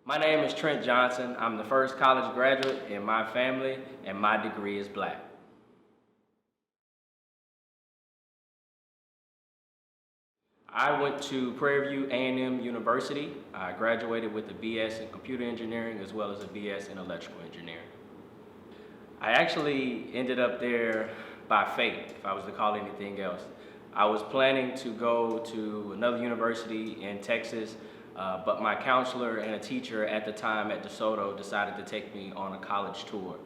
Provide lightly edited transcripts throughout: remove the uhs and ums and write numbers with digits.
My name is Trent Johnson. I'm the first college graduate in my family, and my degree is black. I went to Prairie View A&M University. I graduated with a BS in computer engineering as well as a BS in electrical engineering. I actually ended up there by fate, if I was to call it anything else. I was planning to go to another university in Texas, but my counselor and a teacher at the time at DeSoto decided to take me on a college tour.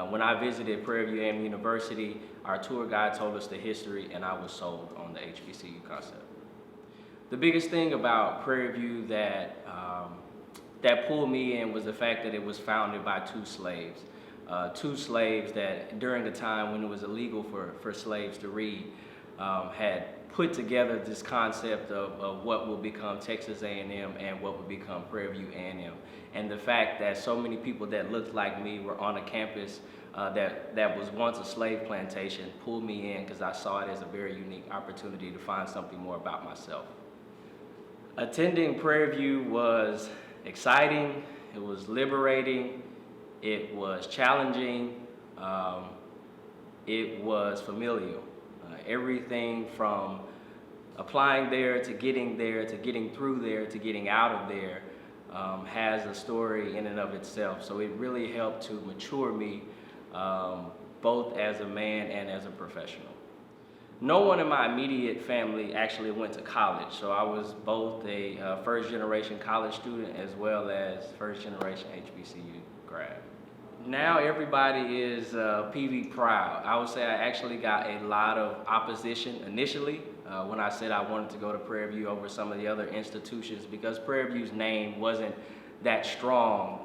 When I visited Prairie View A&M University, our tour guide told us the history, and I was sold on the HBCU concept. The biggest thing about Prairie View that pulled me in was the fact that it was founded by two slaves that during the time when it was illegal for slaves to read, had put together this concept of what will become Texas A&M and what would become Prairie View A&M. And the fact that so many people that looked like me were on a campus that was once a slave plantation pulled me in because I saw it as a very unique opportunity to find something more about myself. Attending Prairie View was exciting, it was liberating, it was challenging, it was familial. Everything from applying there to getting through there to getting out of there has a story in and of itself. So it really helped to mature me both as a man and as a professional. No one in my immediate family actually went to college, so I was both a first-generation college student as well as first-generation HBCU grad. Now everybody is PV proud. I would say I actually got a lot of opposition initially when I said I wanted to go to Prairie View over some of the other institutions because Prairie View's name wasn't that strong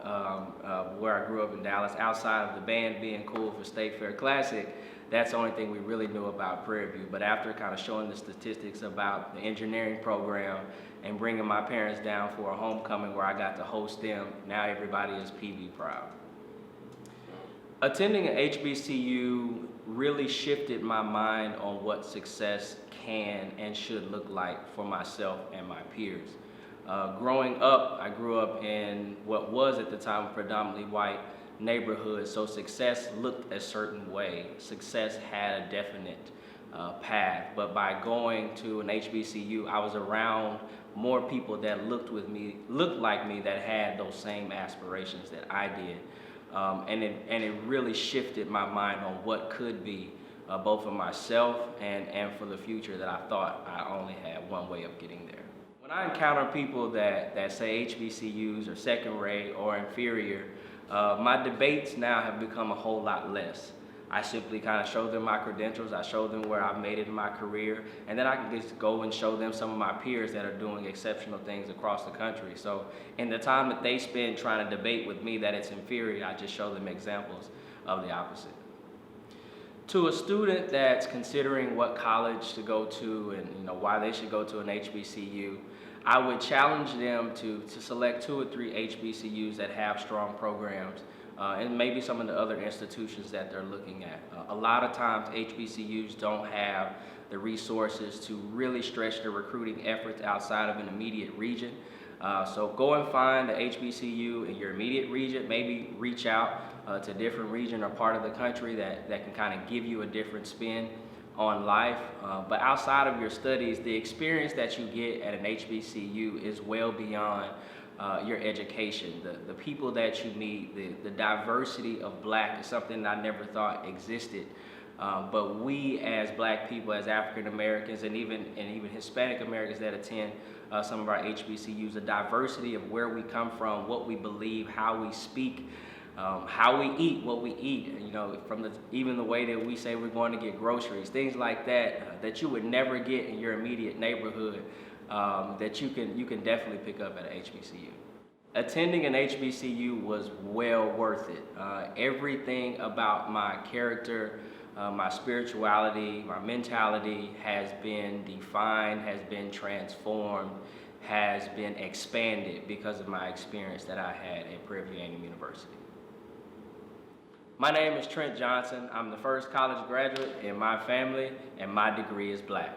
where I grew up in Dallas. Outside of the band being cool for State Fair Classic, that's the only thing we really knew about Prairie View. But after kind of showing the statistics about the engineering program and bringing my parents down for a homecoming where I got to host them, now everybody is PV proud. Attending an HBCU really shifted my mind on what success can and should look like for myself and my peers. Growing up, I grew up in what was at the time a predominantly white neighborhood, so success looked a certain way. Success had a definite path, but by going to an HBCU, I was around more people that looked like me that had those same aspirations that I did. And it really shifted my mind on what could be both for myself and for the future that I thought I only had one way of getting there. When I encounter people that say HBCUs are second rate or inferior, my debates now have become a whole lot less. I simply kind of show them my credentials, I show them where I've made it in my career, and then I can just go and show them some of my peers that are doing exceptional things across the country. So in the time that they spend trying to debate with me that it's inferior, I just show them examples of the opposite. To a student that's considering what college to go to and why they should go to an HBCU, I would challenge them to select 2 or 3 HBCUs that have strong programs and maybe some of the other institutions that they're looking at. A lot of times HBCUs don't have the resources to really stretch their recruiting efforts outside of an immediate region. So go and find the HBCU in your immediate region, maybe reach out to a different region or part of the country that can kind of give you a different spin on life. But outside of your studies, the experience that you get at an HBCU is well beyond your education. The people that you meet, the diversity of black is something that I never thought existed. But we as black people, as African Americans, and even Hispanic Americans that attend some of our HBCUs, the diversity of where we come from, what we believe, how we speak, how we eat, what we eat, from even the way that we say we're going to get groceries, things like that, that you would never get in your immediate neighborhood, that you can definitely pick up at an HBCU. Attending an HBCU was well worth it. Everything about my character, my spirituality, my mentality has been defined, has been transformed, has been expanded because of my experience that I had at Prairie View A&M University. My name is Trent Johnson. I'm the first college graduate in my family, and my degree is black.